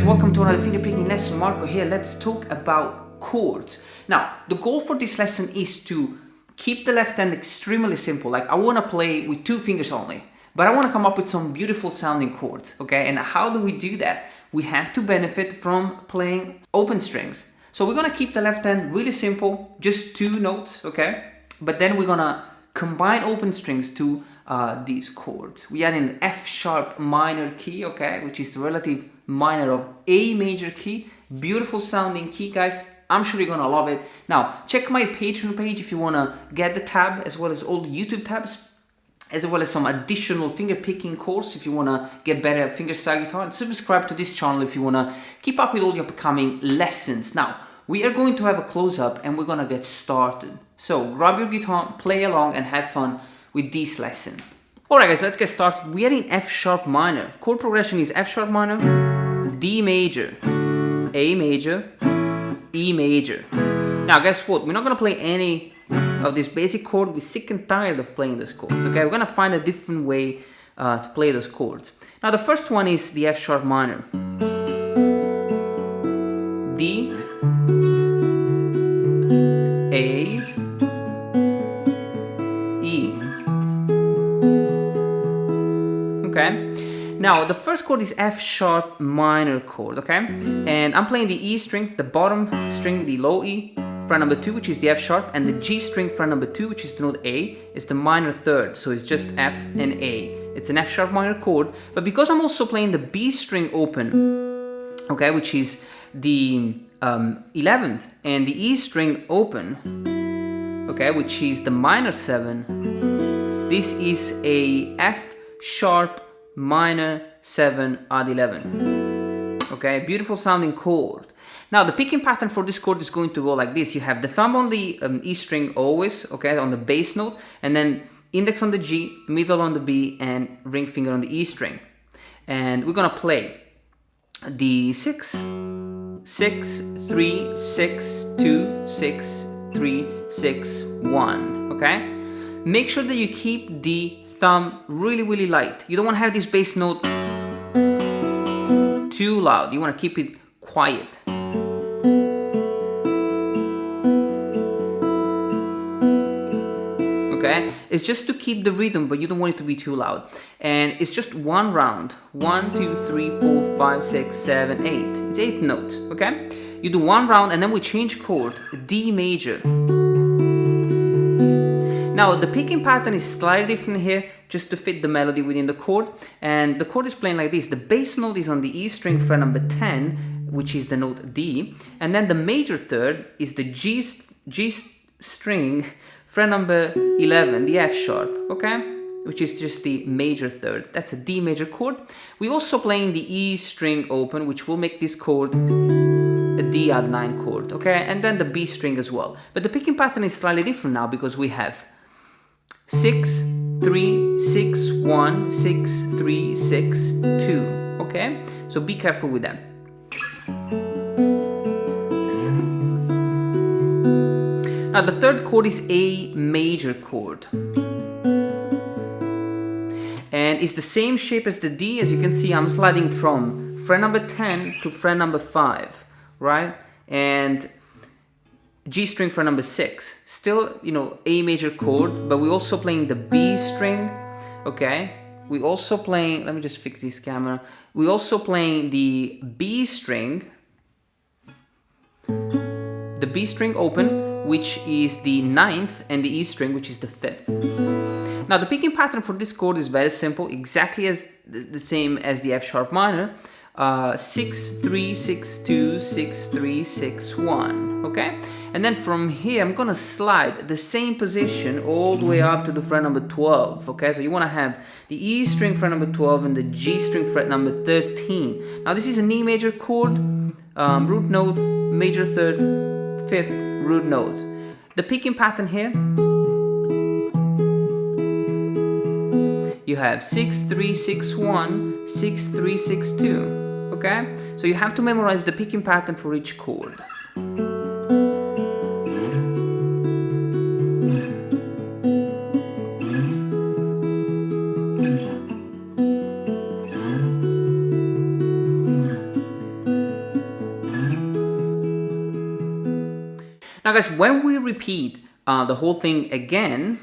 welcome to another fingerpicking lesson. Marco here. Let's talk about chords. Now, the goal for this lesson is to keep the left hand extremely simple. Like, I want to play with 2 fingers only, but I want to come up with some beautiful sounding chords, okay? And how do we do that? We have to benefit from playing open strings. So we're going to keep the left hand really simple, just 2 notes, okay? But then we're going to combine open strings to these chords. We are in F sharp minor key, okay, which is the relative minor of A major key. Beautiful sounding key, guys. I'm sure you're gonna love it. Now, check my Patreon page if you wanna get the tab, as well as all the YouTube tabs, as well as some additional finger picking course if you wanna get better at fingerstyle guitar, and subscribe to this channel if you wanna keep up with all the upcoming lessons. Now, we are going to have a close-up and we're gonna get started. So grab your guitar, play along, and have fun with this lesson. Alright guys, let's get started. We are in F sharp minor. Chord progression is F sharp minor, D major, A major, E major. Now guess what? We're not gonna play any of this basic chord. We're sick and tired of playing those chords. Okay, we're gonna find a different way to play those chords. Now the first one is the F sharp minor. D, A, E. Okay. Now the first chord is F sharp minor chord, okay? And I'm playing the E string, the bottom string, the low E, fret number 2, which is the F sharp, and the G string, fret number 2, which is the note A, is the minor third, so it's just F and A. It's an F sharp minor chord, but because I'm also playing the B string open, okay, which is the 11th, and the E string open, okay, which is the minor 7, this is a F sharp minor 7 odd 11. Okay, beautiful sounding chord. Now the picking pattern for this chord is going to go like this. You have the thumb on the E string always, okay, on the bass note, and then index on the G, middle on the B, and ring finger on the E string. And we're gonna play the 6, 6, 3, 6, 2, 6, 3, 6, 1, okay? Make sure that you keep the thumb really light. You don't want to have this bass note too loud. You want to keep it quiet. Okay? It's just to keep the rhythm, but you don't want it to be too loud. And it's just one round. 1, 2, 3, 4, 5, 6, 7, 8. It's 8 notes, okay? You do one round and then we change chord, D major. Now the picking pattern is slightly different here, just to fit the melody within the chord, and the chord is playing like this. The bass note is on the E string, fret number 10, which is the note D, and then the major third is the G string, fret number 11, the F sharp, okay, which is just the major third. That's a D major chord. We're also playing the E string open, which will make this chord a D odd 9 chord, okay, and then the B string as well. But the picking pattern is slightly different now because we have 6, 3, 6, 1, 6, 3, 6, 2. Okay? So be careful with that. Now the third chord is A major chord. And it's the same shape as the D. As you can see, I'm sliding from fret number 10 to fret number 5, right? And G string for number 6, still, you know, A major chord, but we're also playing the B string, okay? We're also playing, let me just fix this camera. We're also playing the B string open, which is the 9th, and the E string, which is the 5th. Now the picking pattern for this chord is very simple, exactly as the same as the F sharp minor. 6, 3, 6, 2, 6, 3, 6, 1, okay? And then from here, I'm gonna slide the same position all the way up to the fret number 12, okay? So you wanna have the E string fret number 12 and the G string fret number 13. Now this is an E major chord, root note, major third, 5th root note. The picking pattern here, you have 6, 3, 6, 1, 6, 3, 6, 2. Okay? So you have to memorize the picking pattern for each chord. Now guys, when we repeat the whole thing again,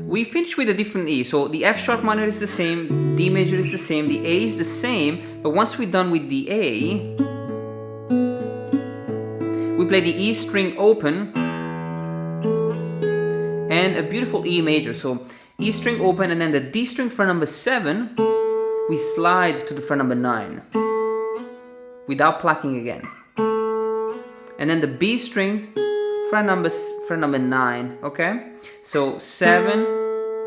we finish with a different E. So the F sharp minor is the same, D major is the same, the A is the same, but once we're done with the A, we play the E string open and a beautiful E major. So E string open, and then the D string fret number 7, we slide to the fret number 9 without plucking again. And then the B string fret number 9, okay? So 7,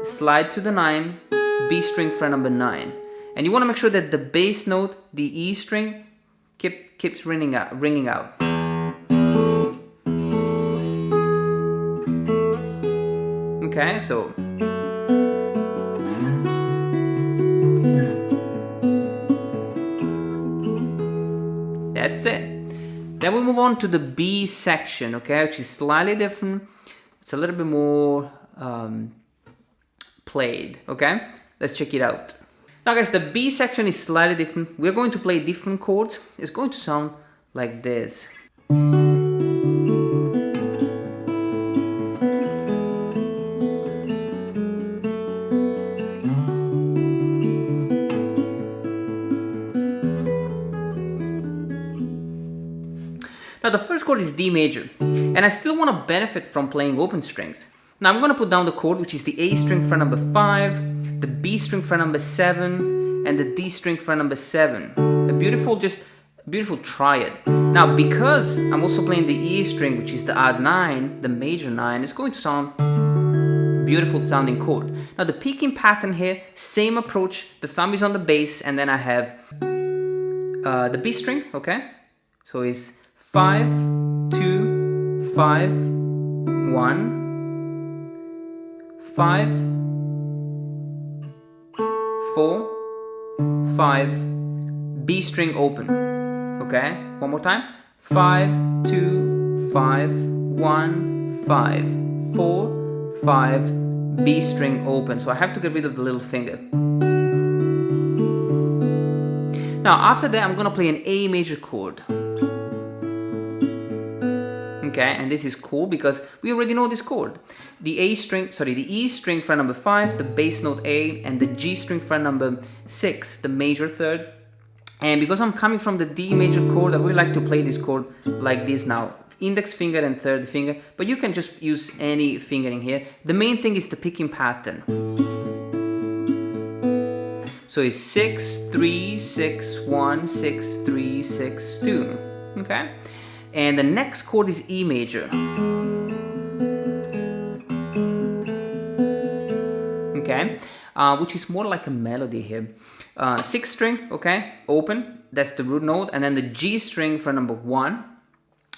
slide to the 9, B string fret number 9. And you want to make sure that the bass note, the E string, keeps ringing out. Okay, so that's it. Then we move on to the B section, okay, which is slightly different. It's a little bit more played, okay? Let's check it out. Now guys, the B section is slightly different. We're going to play different chords. It's going to sound like this. Now the first chord is D major, and I still want to benefit from playing open strings. Now I'm going to put down the chord, which is the A string fret number 5, the B string fret number 7, and the D string fret number 7. A beautiful triad. Now because I'm also playing the E string, which is the odd 9, the major 9, it's going to sound beautiful sounding chord. Now the picking pattern here, same approach. The thumb is on the bass, and then I have the B string, okay? So it's 5, 2, 5, 1, 5, 4, 5, B string open. Okay, one more time. 5, 2, 5, 1, 5, 4, 5, B string open. So I have to get rid of the little finger. Now after that, I'm gonna play an A major chord. Okay, and this is cool because we already know this chord. The E string fret number 5, the bass note A, and the G string fret number 6, the major third. And because I'm coming from the D major chord, I really like to play this chord like this now. Index finger and third finger, but you can just use any fingering here. The main thing is the picking pattern. So it's 6, 3, 6, 1, 6, 3, 6, 2. Okay? And the next chord is E major. Okay, which is more like a melody here. 6th string, okay, open, that's the root note, and then the G string for number 1,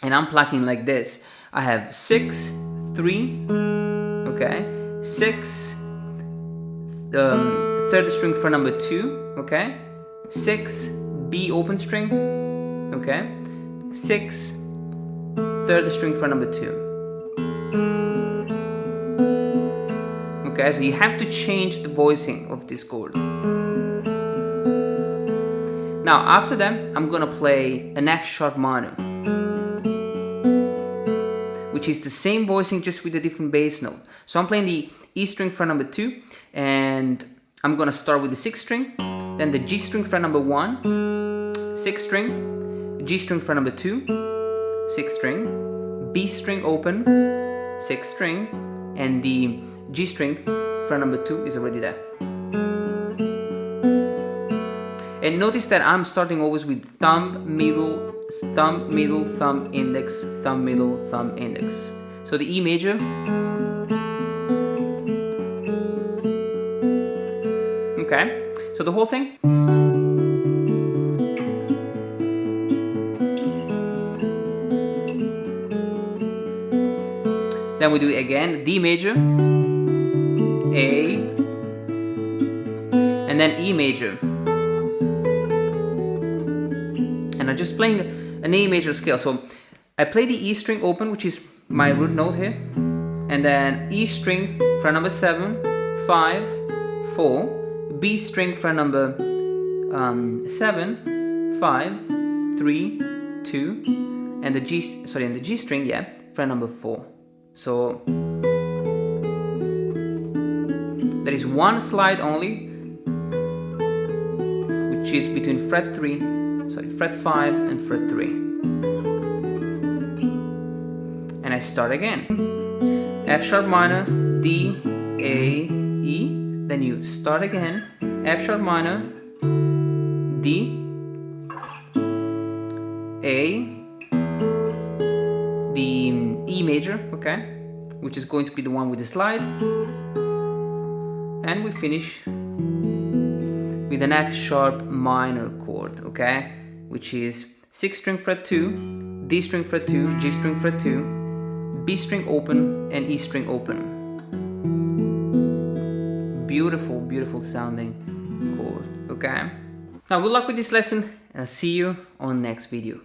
and I'm plucking like this. I have 6, 3, okay, 6, 3rd string for number 2, okay, 6, B open string, okay, 6, 3rd string for number 2. Okay, so you have to change the voicing of this chord. Now after that, I'm gonna play an F sharp minor, which is the same voicing just with a different bass note. So I'm playing the E string fret number 2, and I'm gonna start with the 6th string, then the G string fret number 1, 6th string, G string fret number 2, 6th string, B string open, 6th string, and the G string fret number 2 is already there. And notice that I'm starting always with thumb, middle, thumb, index, thumb, middle, thumb, index. So the E major, okay, so the whole thing. Then we do it again, D major, A, and then E major. And I'm just playing an A major scale. So I play the E string open, which is my root note here, and then E string fret number 7, 5, 4, B string fret number 7, 5, 3, 2, and the G string, yeah, fret number 4. So there is one slide only, which is between fret 5 and fret 3. And I start again. F sharp minor, D, A, E. Then you start again. F sharp minor, D, A, the E major, okay, which is going to be the one with the slide, and we finish with an F sharp minor chord, okay, which is 6th string fret 2, D string fret 2, G string fret 2, B string open, and E string open. Beautiful, beautiful sounding chord, okay? Now good luck with this lesson, and I'll see you on the next video.